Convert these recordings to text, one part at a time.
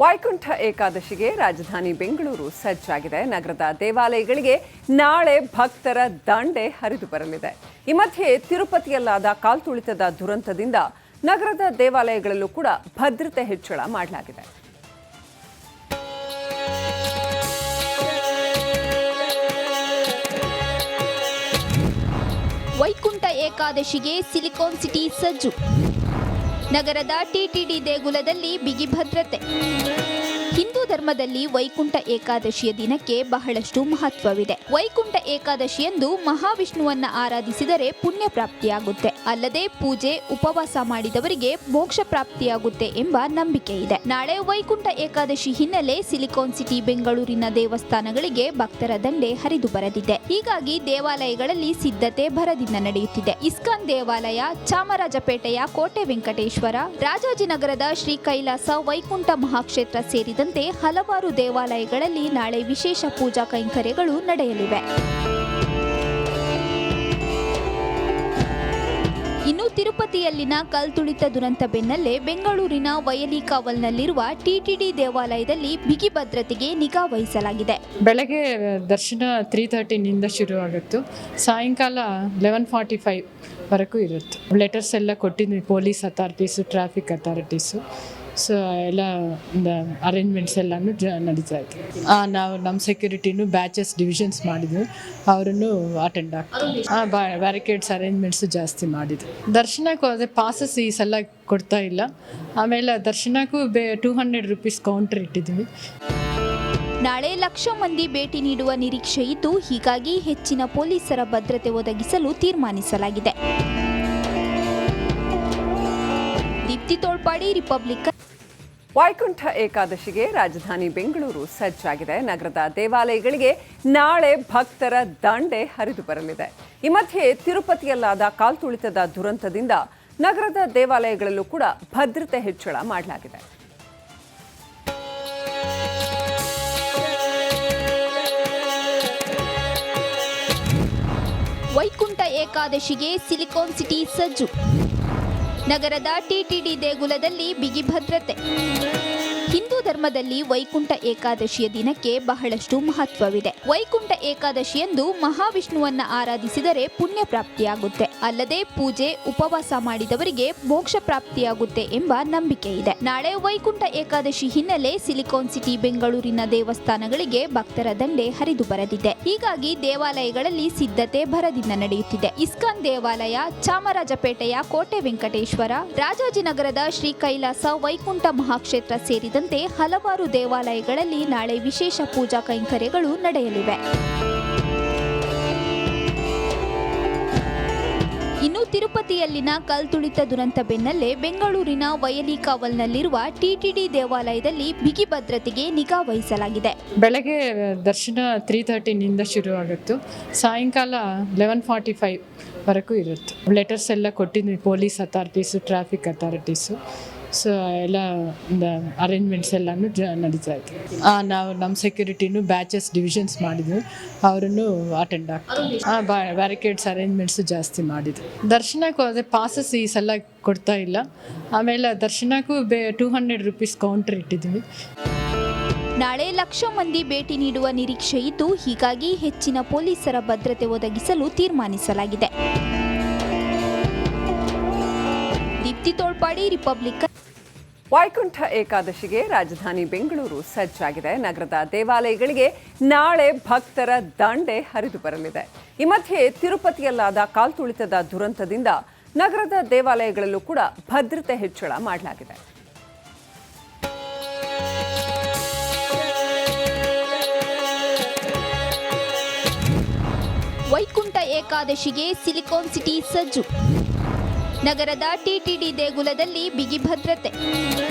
ವೈಕುಂಠ ಏಕಾದಶಿಗೆ ರಾಜಧಾನಿ ಬೆಂಗಳೂರು ಸಜ್ಜಾಗಿದೆ. ನಗರದ ದೇವಾಲಯಗಳಿಗೆ ನಾಳೆ ಭಕ್ತರ ದಂಡೆ ಹರಿದು ಬರಲಿದೆ. ಈ ಮಧ್ಯೆ ತಿರುಪತಿಯಲ್ಲಾದ ಕಾಲ್ತುಳಿತದ ದುರಂತದಿಂದ ನಗರದ ದೇವಾಲಯಗಳಲ್ಲೂ ಕೂಡ ಭದ್ರತೆ ಹೆಚ್ಚಳ ಮಾಡಲಾಗಿದೆ. ವೈಕುಂಠ ಏಕಾದಶಿಗೆ ಸಿಲಿಕಾನ್ ಸಿಟಿ ಸಜ್ಜು. ನಗರದ ಟಿಟಿಡಿ ದೇಗುಲದಲ್ಲಿ ಬಿಗಿ ಭದ್ರತೆ. ಹಿಂದೂ ಧರ್ಮದಲ್ಲಿ ವೈಕುಂಠ ಏಕಾದಶಿಯ ದಿನಕ್ಕೆ ಬಹಳಷ್ಟು ಮಹತ್ವವಿದೆ. ವೈಕುಂಠ ಏಕಾದಶಿಯಂದು ಮಹಾವಿಷ್ಣುವನ್ನ ಆರಾಧಿಸಿದರೆ ಪುಣ್ಯ ಪ್ರಾಪ್ತಿಯಾಗುತ್ತೆ. ಅಲ್ಲದೆ ಪೂಜೆ ಉಪವಾಸ ಮಾಡಿದವರಿಗೆ ಮೋಕ್ಷ ಪ್ರಾಪ್ತಿಯಾಗುತ್ತೆ ಎಂಬ ನಂಬಿಕೆ ಇದೆ. ನಾಳೆ ವೈಕುಂಠ ಏಕಾದಶಿ ಹಿನ್ನೆಲೆ ಸಿಲಿಕಾನ್ ಸಿಟಿ ಬೆಂಗಳೂರಿನ ದೇವಸ್ಥಾನಗಳಿಗೆ ಭಕ್ತರ ದಂಡೆ ಹರಿದು ಬರದಿದೆ. ಹೀಗಾಗಿ ದೇವಾಲಯಗಳಲ್ಲಿ ಸಿದ್ಧತೆ ಭರದಿಂದ ನಡೆಯುತ್ತಿದೆ. ಇಸ್ಕಾನ್ ದೇವಾಲಯ, ಚಾಮರಾಜಪೇಟೆಯ ಕೋಟೆ ವೆಂಕಟೇಶ್ವರ, ರಾಜಾಜಿನಗರದ ಶ್ರೀ ಕೈಲಾಸ ವೈಕುಂಠ ಮಹಾಕ್ಷೇತ್ರ ಸೇರಿದಂತೆ ಹಲವಾರು ದೇವಾಲಯಗಳಲ್ಲಿ ನಾಳೆ ವಿಶೇಷ ಪೂಜಾ ಕೈಂಕರ್ಯಗಳು ನಡೆಯಲಿವೆ. ಇನ್ನು ತಿರುಪತಿಯಲ್ಲಿನ ಕಲ್ತುಳಿತ ದುರಂತ ಬೆನ್ನಲ್ಲೇ ಬೆಂಗಳೂರಿನ ವಯಲಿಕಾವಲ್ನಲ್ಲಿರುವ ಟಿಟಿಡಿ ದೇವಾಲಯದಲ್ಲಿ ಬಿಗಿ ಭದ್ರತೆಗೆ ನಿಗಾ ವಹಿಸಲಾಗಿದೆ. ಬೆಳಗ್ಗೆ ದರ್ಶನ 3:30 ಶುರುವಾಗುತ್ತು. ಸಾಯಂಕಾಲ 11:45 ವರೆಗೂ ಇರುತ್ತೆ. ಲೆಟರ್ಸ್ ಎಲ್ಲ ಕೊಟ್ಟಿದ್ವಿ police authorities, traffic authorities. So ಎಲ್ಲ ಅರೇಂಜ್ಮೆಂಟ್ಸ್ ಎಲ್ಲನೂ ನಡೀತಾ ಇತ್ತು. ನಾವು ನಮ್ಮ ಸೆಕ್ಯೂರಿಟಿನೂ ಬ್ಯಾಚಸ್ ಡಿವಿಷನ್ಸ್ ಮಾಡಿದ್ವಿ, ಅವರನ್ನು ಅಟೆಂಡ್ ಆಗ್ತಾರೆ. ಬ್ಯಾರಿಕೇಡ್ಸ್ ಅರೇಂಜ್ಮೆಂಟ್ಸು ಜಾಸ್ತಿ ಮಾಡಿದ್ವಿ. ದರ್ಶನಕ್ಕೂ ಅದೇ ಪಾಸಸ್ ಈ ಸಲ ಕೊಡ್ತಾ ಇಲ್ಲ. ಆಮೇಲೆ ದರ್ಶನಕ್ಕೂ 200 ರೂಪೀಸ್ ಕೌಂಟರ್ ಇಟ್ಟಿದ್ವಿ. ನಾಳೆ ಲಕ್ಷ ಮಂದಿ ಭೇಟಿ ನೀಡುವ ನಿರೀಕ್ಷೆ ಇದ್ದು, ಹೀಗಾಗಿ ಹೆಚ್ಚಿನ ಪೊಲೀಸರ ಭದ್ರತೆ ಒದಗಿಸಲು ತೀರ್ಮಾನಿಸಲಾಗಿದೆ. ದೀಪ್ತಿ ತೋಳ್ಪಾಡಿ, ರಿಪಬ್ಲಿಕ್. ವೈಕುಂಠ ಏಕಾದಶಿಗೆ ರಾಜಧಾನಿ ಬೆಂಗಳೂರು ಸಜ್ಜಾಗಿದೆ. ನಗರದ ದೇವಾಲಯಗಳಿಗೆ ನಾಳೆ ಭಕ್ತರ ದಂಡೆ ಹರಿದು ಬರಲಿದೆ. ಈ ಮಧ್ಯೆ ತಿರುಪತಿಯಲ್ಲಾದ ಕಾಲ್ತುಳಿತದ ದುರಂತದಿಂದ ನಗರದ ದೇವಾಲಯಗಳಲ್ಲೂ ಕೂಡ ಭದ್ರತೆ ಹೆಚ್ಚಳ ಮಾಡಲಾಗಿದೆ. ವೈಕುಂಠ ಏಕಾದಶಿಗೆ ಸಿಲಿಕಾನ್ ಸಿಟಿ ಸಜ್ಜು. ನಗರದ ಟಿಟಿಡಿ ದೇಗುಲದಲ್ಲಿ ಬಿಗಿ ಭದ್ರತೆ. ಹಿಂದೂ ಧರ್ಮದಲ್ಲಿ ವೈಕುಂಠ ಏಕಾದಶಿಯ ದಿನಕ್ಕೆ ಬಹಳಷ್ಟು ಮಹತ್ವವಿದೆ. ವೈಕುಂಠ ಏಕಾದಶಿಯಂದು ಮಹಾವಿಷ್ಣುವನ್ನ ಆರಾಧಿಸಿದರೆ ಪುಣ್ಯ ಪ್ರಾಪ್ತಿಯಾಗುತ್ತೆ. ಅಲ್ಲದೆ ಪೂಜೆ ಉಪವಾಸ ಮಾಡಿದವರಿಗೆ ಮೋಕ್ಷ ಪ್ರಾಪ್ತಿಯಾಗುತ್ತೆ ಎಂಬ ನಂಬಿಕೆ ಇದೆ. ನಾಳೆ ವೈಕುಂಠ ಏಕಾದಶಿ ಹಿನ್ನೆಲೆ ಸಿಲಿಕಾನ್ ಸಿಟಿ ಬೆಂಗಳೂರಿನ ದೇವಸ್ಥಾನಗಳಿಗೆ ಭಕ್ತರ ದಂಡೆ ಹರಿದು ಬರದಿದೆ. ಹೀಗಾಗಿ ದೇವಾಲಯಗಳಲ್ಲಿ ಸಿದ್ಧತೆ ಭರದಿಂದ ನಡೆಯುತ್ತಿದೆ. ಇಸ್ಕಾನ್ ದೇವಾಲಯ, ಚಾಮರಾಜಪೇಟೆಯ ಕೋಟೆ ವೆಂಕಟೇಶ್ವರ, ರಾಜಾಜಿನಗರದ ಶ್ರೀ ಕೈಲಾಸ ವೈಕುಂಠ ಮಹಾಕ್ಷೇತ್ರ ಸೇರಿದಂತೆ ಹಲವಾರು ದೇವಾಲಯಗಳಲ್ಲಿ ನಾಳೆ ವಿಶೇಷ ಪೂಜಾ ಕೈಂಕರ್ಯಗಳು ನಡೆಯಲಿವೆ. ಇನ್ನು ತಿರುಪತಿಯಲ್ಲಿನ ಕಲ್ತುಳಿತ ದುರಂತ ಬೆನ್ನಲ್ಲೇ ಬೆಂಗಳೂರಿನ ವಯಲಿಕಾವಲ್ನಲ್ಲಿರುವ ಟಿಟಿಡಿ ದೇವಾಲಯದಲ್ಲಿ ಬಿಗಿ ಭದ್ರತೆಗೆ ನಿಗಾ ವಹಿಸಲಾಗಿದೆ. ಬೆಳಗ್ಗೆ ದರ್ಶನ 3:30 ಶುರುವಾಗುತ್ತು. ಸಾಯಂಕಾಲ 11:45 ವರೆಗೂ ಇರುತ್ತೆ. ಲೆಟರ್ಸ್ ಎಲ್ಲ ಕೊಟ್ಟಿದ್ವಿ police authorities, traffic authorities. So ಎಲ್ಲ ಅರೇಂಜ್ಮೆಂಟ್ಸ್ ಎಲ್ಲನೂ ನಡೀತಾ ಇತ್ತು. ನಾವು ನಮ್ಮ ಸೆಕ್ಯೂರಿಟಿನೂ ಬ್ಯಾಚಸ್ ಡಿವಿಷನ್ಸ್ ಮಾಡಿದ್ವಿ, ಅವರನ್ನು ಅಟೆಂಡ್ ಆಗ್ತಾರೆ. ಬ್ಯಾರಿಕೇಡ್ಸ್ ಅರೇಂಜ್ಮೆಂಟ್ಸು ಜಾಸ್ತಿ ಮಾಡಿದ್ವಿ. ದರ್ಶನಕ್ಕೂ ಅದೇ ಪಾಸಸ್ ಈ ಸಲ ಕೊಡ್ತಾ ಇಲ್ಲ. ಆಮೇಲೆ ದರ್ಶನಕ್ಕೂ 200 ರೂಪೀಸ್ ಕೌಂಟರ್ ಇಟ್ಟಿದ್ವಿ. ನಾಳೆ ಲಕ್ಷ ಮಂದಿ ಭೇಟಿ ನೀಡುವ ನಿರೀಕ್ಷೆ ಇದ್ದು, ಹೀಗಾಗಿ ಹೆಚ್ಚಿನ ಪೊಲೀಸರ ಭದ್ರತೆ ಒದಗಿಸಲು ತೀರ್ಮಾನಿಸಲಾಗಿದೆ. ದೀಪ್ತಿ ತೋಳ್ಪಾಡಿ, ರಿಪಬ್ಲಿಕ್. ವೈಕುಂಠ ಏಕಾದಶಿಗೆ ರಾಜಧಾನಿ ಬೆಂಗಳೂರು ಸಜ್ಜಾಗಿದೆ. ನಗರದ ದೇವಾಲಯಗಳಿಗೆ ನಾಳೆ ಭಕ್ತರ ದಂಡೆ ಹರಿದು ಬರಲಿದೆ. ಈ ಮಧ್ಯೆ ತಿರುಪತಿಯಲ್ಲಾದ ಕಾಲ್ತುಳಿತದ ದುರಂತದಿಂದ ನಗರದ ದೇವಾಲಯಗಳಲ್ಲೂ ಕೂಡ ಭದ್ರತೆ ಹೆಚ್ಚಳ ಮಾಡಲಾಗಿದೆ. ವೈಕುಂಠ ಏಕಾದಶಿಗೆ ಸಿಲಿಕಾನ್ ಸಿಟಿ ಸಜ್ಜು. ನಗರದ ಟಿಟಿಡಿ ದೇಗುಲದಲ್ಲಿ ಬಿಗಿ ಭದ್ರತೆ.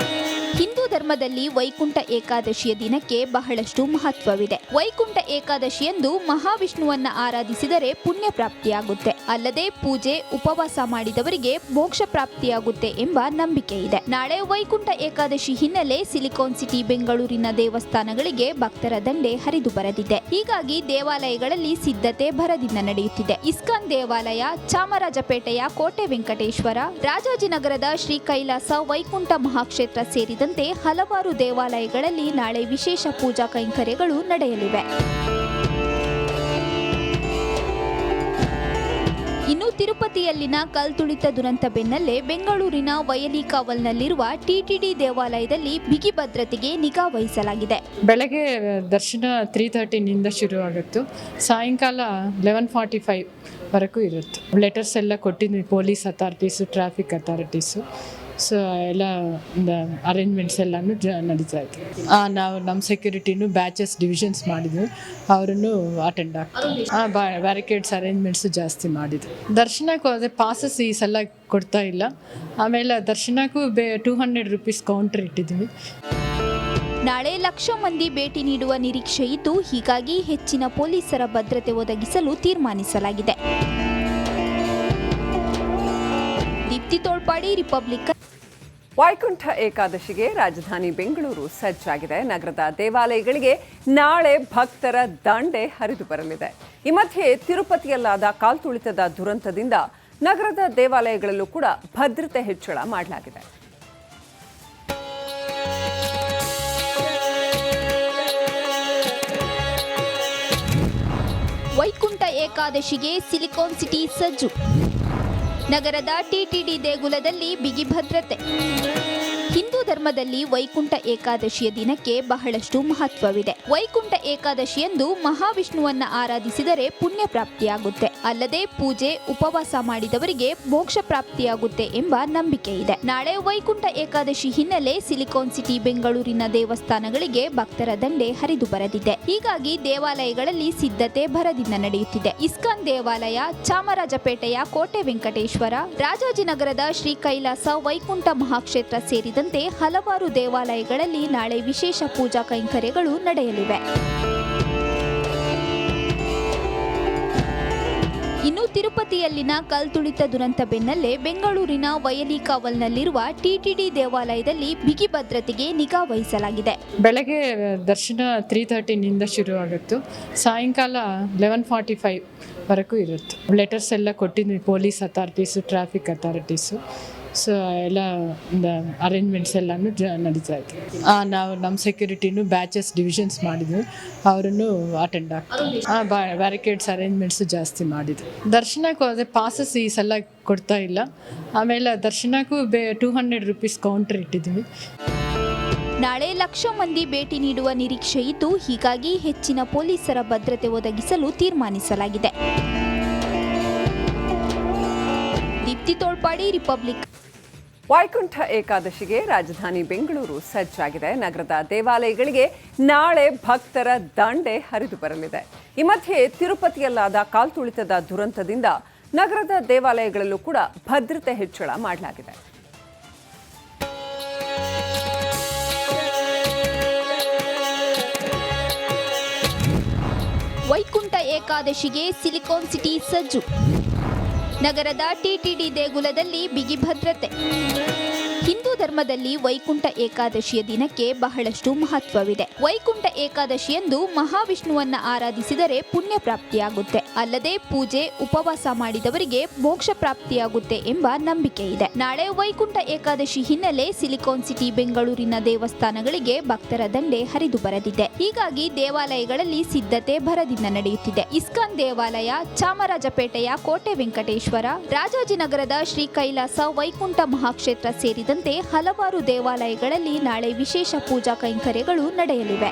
ಹಿಂದೂ ಧರ್ಮದಲ್ಲಿ ವೈಕುಂಠ ಏಕಾದಶಿಯ ದಿನಕ್ಕೆ ಬಹಳಷ್ಟು ಮಹತ್ವವಿದೆ. ವೈಕುಂಠ ಏಕಾದಶಿಯಂದು ಮಹಾವಿಷ್ಣುವನ್ನ ಆರಾಧಿಸಿದರೆ ಪುಣ್ಯ ಪ್ರಾಪ್ತಿಯಾಗುತ್ತೆ. ಅಲ್ಲದೆ ಪೂಜೆ ಉಪವಾಸ ಮಾಡಿದವರಿಗೆ ಮೋಕ್ಷ ಪ್ರಾಪ್ತಿಯಾಗುತ್ತೆ ಎಂಬ ನಂಬಿಕೆ ಇದೆ. ನಾಳೆ ವೈಕುಂಠ ಏಕಾದಶಿ ಹಿನ್ನೆಲೆ ಸಿಲಿಕಾನ್ ಸಿಟಿ ಬೆಂಗಳೂರಿನ ದೇವಸ್ಥಾನಗಳಿಗೆ ಭಕ್ತರ ದಂಡೆ ಹರಿದು ಬರದಿದೆ. ಹೀಗಾಗಿ ದೇವಾಲಯಗಳಲ್ಲಿ ಸಿದ್ಧತೆ ಭರದಿಂದ ನಡೆಯುತ್ತಿದೆ. ಇಸ್ಕಾನ್ ದೇವಾಲಯ, ಚಾಮರಾಜಪೇಟೆಯ ಕೋಟೆ ವೆಂಕಟೇಶ್ವರ, ರಾಜಾಜಿನಗರದ ಶ್ರೀ ಕೈಲಾಸ ವೈಕುಂಠ ಮಹಾಕ್ಷೇತ್ರ ಸೇರಿದಂತೆ ಹಲವಾರು ದೇವಾಲಯಗಳಲ್ಲಿ ನಾಳೆ ವಿಶೇಷ ಪೂಜಾ ಕೈಂಕರ್ಯಗಳು ನಡೆಯಲಿವೆ. ಇನ್ನು ತಿರುಪತಿಯಲ್ಲಿನ ಕಲ್ತುಳಿತ ದುರಂತ ಬೆನ್ನಲ್ಲೇ ಬೆಂಗಳೂರಿನ ವಯಲಿಕಾವಲ್ನಲ್ಲಿರುವ ಟಿಟಿಡಿ ದೇವಾಲಯದಲ್ಲಿ ಬಿಗಿ ಭದ್ರತೆಗೆ ನಿಗಾ ವಹಿಸಲಾಗಿದೆ. ಬೆಳಗ್ಗೆ ದರ್ಶನ 3:30 ಶುರುವಾಗುತ್ತು. ಸಾಯಂಕಾಲ 11:45 ವರೆಗೂ ಇರುತ್ತೆ. ಲೆಟರ್ಸ್ ಎಲ್ಲ ಕೊಟ್ಟಿದ್ವಿ police authorities, traffic authorities. So ಎಲ್ಲ ಅರೇಂಜ್ಮೆಂಟ್ಸ್ ಎಲ್ಲನೂ ನಡೀತಾ ಇತ್ತು. ನಾವು ನಮ್ಮ ಸೆಕ್ಯೂರಿಟಿನೂ ಬ್ಯಾಚಸ್ ಡಿವಿಷನ್ಸ್ ಮಾಡಿದ್ವಿ, ಅವರನ್ನು ಅಟೆಂಡ್ ಆಗ್ತೀವಿ. ಬ್ಯಾರಿಕೇಡ್ಸ್ ಅರೇಂಜ್ಮೆಂಟ್ಸು ಜಾಸ್ತಿ ಮಾಡಿದ್ವಿ. ದರ್ಶನಕ್ಕೂ ಅದೇ ಪಾಸಸ್ ಈ ಸಲ ಕೊಡ್ತಾ ಇಲ್ಲ. ಆಮೇಲೆ ದರ್ಶನಕ್ಕೂ 200 ರೂಪೀಸ್ ಕೌಂಟರ್ ಇಟ್ಟಿದ್ವಿ. ನಾಳೆ ಲಕ್ಷ ಮಂದಿ ಭೇಟಿ ನೀಡುವ ನಿರೀಕ್ಷೆ ಇದ್ದು, ಹೀಗಾಗಿ ಹೆಚ್ಚಿನ ಪೊಲೀಸರ ಭದ್ರತೆ ಒದಗಿಸಲು ತೀರ್ಮಾನಿಸಲಾಗಿದೆ. ದೀಪ್ತಿ ತೋಳ್ಪಾಡಿ, ರಿಪಬ್ಲಿಕ್. ವೈಕುಂಠ ಏಕಾದಶಿಗೆ ರಾಜಧಾನಿ ಬೆಂಗಳೂರು ಸಜ್ಜಾಗಿದೆ. ನಗರದ ದೇವಾಲಯಗಳಿಗೆ ನಾಳೆ ಭಕ್ತರ ದಂಡೆ ಹರಿದು ಬರಲಿದೆ. ಈ ಮಧ್ಯೆ ತಿರುಪತಿಯಲ್ಲಾದ ಕಾಲ್ತುಳಿತದ ದುರಂತದಿಂದ ನಗರದ ದೇವಾಲಯಗಳಲ್ಲೂ ಕೂಡ ಭದ್ರತೆ ಹೆಚ್ಚಳ ಮಾಡಲಾಗಿದೆ. ವೈಕುಂಠ ಏಕಾದಶಿಗೆ ಸಿಲಿಕಾನ್ ಸಿಟಿ ಸಜ್ಜು. ನಗರದ ಟಿಟಿಡಿ ದೇಗುಲದಲ್ಲಿ ಬಿಗಿ ಭದ್ರತೆ. ಹಿಂದೂ ಧರ್ಮದಲ್ಲಿ ವೈಕುಂಠ ಏಕಾದಶಿಯ ದಿನಕ್ಕೆ ಬಹಳಷ್ಟು ಮಹತ್ವವಿದೆ. ವೈಕುಂಠ ಏಕಾದಶಿಯಂದು ಮಹಾವಿಷ್ಣುವನ್ನ ಆರಾಧಿಸಿದರೆ ಪುಣ್ಯ ಪ್ರಾಪ್ತಿಯಾಗುತ್ತೆ, ಅಲ್ಲದೆ ಪೂಜೆ ಉಪವಾಸ ಮಾಡಿದವರಿಗೆ ಮೋಕ್ಷ ಪ್ರಾಪ್ತಿಯಾಗುತ್ತೆ ಎಂಬ ನಂಬಿಕೆ ಇದೆ. ನಾಳೆ ವೈಕುಂಠ ಏಕಾದಶಿ ಹಿನ್ನೆಲೆ ಸಿಲಿಕಾನ್ ಸಿಟಿ ಬೆಂಗಳೂರಿನ ದೇವಸ್ಥಾನಗಳಿಗೆ ಭಕ್ತರ ದಂಡೆ ಹರಿದು ಬರದಿದೆ. ಹೀಗಾಗಿ ದೇವಾಲಯಗಳಲ್ಲಿ ಸಿದ್ಧತೆ ಭರದಿಂದ ನಡೆಯುತ್ತಿದೆ. ಇಸ್ಕಾನ್ ದೇವಾಲಯ, ಚಾಮರಾಜಪೇಟೆಯ ಕೋಟೆ ವೆಂಕಟೇಶ್ವರ, ರಾಜಾಜಿನಗರದ ಶ್ರೀ ಕೈಲಾಸ ವೈಕುಂಠ ಮಹಾಕ್ಷೇತ್ರ ಸೇರಿದಂತೆ ಹಲವಾರು ದೇವಾಲಯಗಳಲ್ಲಿ ನಾಳೆ ವಿಶೇಷ ಪೂಜಾ ಕೈಂಕರ್ಯಗಳು ನಡೆಯಲಿವೆ. ಇನ್ನು ತಿರುಪತಿಯಲ್ಲಿನ ಕಲ್ತುಳಿತ ದುರಂತ ಬೆನ್ನಲ್ಲೇ ಬೆಂಗಳೂರಿನ ವಯಲಿಕಾವಲ್ನಲ್ಲಿರುವ ಟಿಟಿಡಿ ದೇವಾಲಯದಲ್ಲಿ ಬಿಗಿ ಭದ್ರತೆಗೆ ನಿಗಾ ವಹಿಸಲಾಗಿದೆ. ಬೆಳಗ್ಗೆ ದರ್ಶನ 3:30 ಶುರುವಾಗುತ್ತು. ಸಾಯಂಕಾಲ 11:45 ವರೆಗೂ ಇರುತ್ತೆ. ಲೆಟರ್ಸ್ ಎಲ್ಲ ಕೊಟ್ಟಿದ್ವಿ police authorities, traffic authorities. So ಎಲ್ಲ ಅರೇಂಜ್ಮೆಂಟ್ಸ್ ಎಲ್ಲನೂ ನಡೀತಾ ಇತ್ತು. ನಾವು ನಮ್ಮ ಸೆಕ್ಯೂರಿಟಿನೂ ಬ್ಯಾಚಸ್ ಡಿವಿಷನ್ಸ್ ಮಾಡಿದ್ವಿ, ಅವರನ್ನು ಅಟೆಂಡ್ ಆಗ್ತೀವಿ. ಬ್ಯಾರಿಕೇಡ್ಸ್ ಅರೇಂಜ್ಮೆಂಟ್ಸು ಜಾಸ್ತಿ ಮಾಡಿದ್ವಿ. ದರ್ಶನಕ್ಕೂ ಅದೇ ಪಾಸಸ್ ಈ ಸಲ ಕೊಡ್ತಾ ಇಲ್ಲ. ಆಮೇಲೆ ದರ್ಶನಕ್ಕೂ 200 ರೂಪೀಸ್ ಕೌಂಟರ್ ಇಟ್ಟಿದ್ವಿ. ನಾಳೆ ಲಕ್ಷ ಮಂದಿ ಭೇಟಿ ನೀಡುವ ನಿರೀಕ್ಷೆ ಇದ್ದು, ಹೀಗಾಗಿ ಹೆಚ್ಚಿನ ಪೊಲೀಸರ ಭದ್ರತೆ ಒದಗಿಸಲು ತೀರ್ಮಾನಿಸಲಾಗಿದೆ. ದೀಪ್ತಿ ತೋಳ್ಪಾಡಿ, ರಿಪಬ್ಲಿಕ್. ವೈಕುಂಠ ಏಕಾದಶಿಗೆ ರಾಜಧಾನಿ ಬೆಂಗಳೂರು ಸಜ್ಜಾಗಿದೆ. ನಗರದ ದೇವಾಲಯಗಳಿಗೆ ನಾಳೆ ಭಕ್ತರ ದಂಡೆ ಹರಿದು ಬರಲಿದೆ. ಈ ಮಧ್ಯೆ ತಿರುಪತಿಯಲ್ಲಾದ ಕಾಲ್ತುಳಿತದ ದುರಂತದಿಂದ ನಗರದ ದೇವಾಲಯಗಳಲ್ಲೂ ಕೂಡ ಭದ್ರತೆ ಹೆಚ್ಚಳ ಮಾಡಲಾಗಿದೆ. ವೈಕುಂಠ ಏಕಾದಶಿಗೆ ಸಿಲಿಕಾನ್ ಸಿಟಿ ಸಜ್ಜು. ನಗರದ ಟಿಟಿಡಿ ದೇಗುಲದಲ್ಲಿ ಬಿಗಿ ಭದ್ರತೆ. ಹಿಂದೂ ಧರ್ಮದಲ್ಲಿ ವೈಕುಂಠ ಏಕಾದಶಿಯ ದಿನಕ್ಕೆ ಬಹಳಷ್ಟು ಮಹತ್ವವಿದೆ. ವೈಕುಂಠ ಏಕಾದಶಿಯಂದು ಮಹಾವಿಷ್ಣುವನ್ನ ಆರಾಧಿಸಿದರೆ ಪುಣ್ಯ ಪ್ರಾಪ್ತಿಯಾಗುತ್ತೆ, ಅಲ್ಲದೆ ಪೂಜೆ ಉಪವಾಸ ಮಾಡಿದವರಿಗೆ ಮೋಕ್ಷ ಪ್ರಾಪ್ತಿಯಾಗುತ್ತೆ ಎಂಬ ನಂಬಿಕೆ ಇದೆ. ನಾಳೆ ವೈಕುಂಠ ಏಕಾದಶಿ ಹಿನ್ನೆಲೆ ಸಿಲಿಕಾನ್ ಸಿಟಿ ಬೆಂಗಳೂರಿನ ದೇವಸ್ಥಾನಗಳಿಗೆ ಭಕ್ತರ ದಂಡೆ ಹರಿದು ಬರದಿದೆ. ಹೀಗಾಗಿ ದೇವಾಲಯಗಳಲ್ಲಿ ಸಿದ್ಧತೆ ಭರದಿಂದ ನಡೆಯುತ್ತಿದೆ. ಇಸ್ಕಾನ್ ದೇವಾಲಯ, ಚಾಮರಾಜಪೇಟೆಯ ಕೋಟೆ ವೆಂಕಟೇಶ್ವರ, ರಾಜಾಜಿನಗರದ ಶ್ರೀ ಕೈಲಾಸ ವೈಕುಂಠ ಮಹಾಕ್ಷೇತ್ರ ಸೇರಿದಂತೆ ಹಲವಾರು ದೇವಾಲಯಗಳಲ್ಲಿ ನಾಳೆ ವಿಶೇಷ ಪೂಜಾ ಕೈಂಕರ್ಯಗಳು ನಡೆಯಲಿವೆ.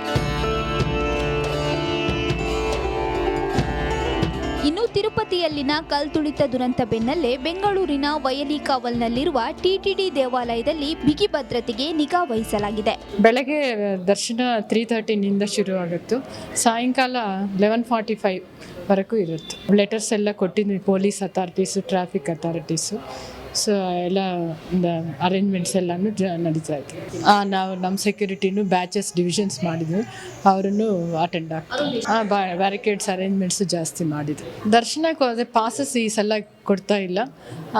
ಇನ್ನು ತಿರುಪತಿಯಲ್ಲಿನ ಕಲ್ತುಳಿತ ದುರಂತ ಬೆನ್ನಲ್ಲೇ ಬೆಂಗಳೂರಿನ ವಯಲಿಕಾವಲ್ನಲ್ಲಿರುವ ಟಿಟಿಡಿ ದೇವಾಲಯದಲ್ಲಿ ಬಿಗಿ ಭದ್ರತೆಗೆ ನಿಗಾ ವಹಿಸಲಾಗಿದೆ. ಬೆಳಗ್ಗೆ ದರ್ಶನ 3:30 ಶುರುವಾಗುತ್ತು. ಸಾಯಂಕಾಲ 11:45 ವರೆಗೂ ಇರುತ್ತೆ. ಲೆಟರ್ಸ್ ಎಲ್ಲ ಕೊಟ್ಟಿದ್ವಿ police authorities, traffic authorities. So ಎಲ್ಲ ಅರೇಂಜ್ಮೆಂಟ್ಸ್ ಎಲ್ಲನೂ ನಡೀತಾ ಇತ್ತು. ನಾವು ನಮ್ಮ ಸೆಕ್ಯೂರಿಟಿನೂ ಬ್ಯಾಚಸ್ ಡಿವಿಷನ್ಸ್ ಮಾಡಿದ್ವಿ, ಅವರನ್ನು ಅಟೆಂಡ್ ಆಗ್ತೀವಿ. ಬ್ಯಾರಿಕೇಡ್ಸ್ ಅರೇಂಜ್ಮೆಂಟ್ಸು ಜಾಸ್ತಿ ಮಾಡಿದ್ವಿ. ದರ್ಶನಕ್ಕೂ ಅದೇ ಪಾಸಸ್ ಈ ಸಲ ಕೊಡ್ತಾ ಇಲ್ಲ.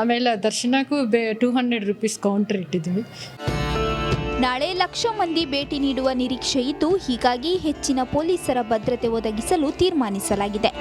ಆಮೇಲೆ ದರ್ಶನಕ್ಕೂ 200 ರೂಪೀಸ್ ಕೌಂಟರ್ ಇಟ್ಟಿದ್ವಿ. ನಾಳೆ ಲಕ್ಷ ಮಂದಿ ಭೇಟಿ ನೀಡುವ ನಿರೀಕ್ಷೆ ಇದ್ದು, ಹೀಗಾಗಿ ಹೆಚ್ಚಿನ ಪೊಲೀಸರ ಭದ್ರತೆ ಒದಗಿಸಲು ತೀರ್ಮಾನಿಸಲಾಗಿದೆ.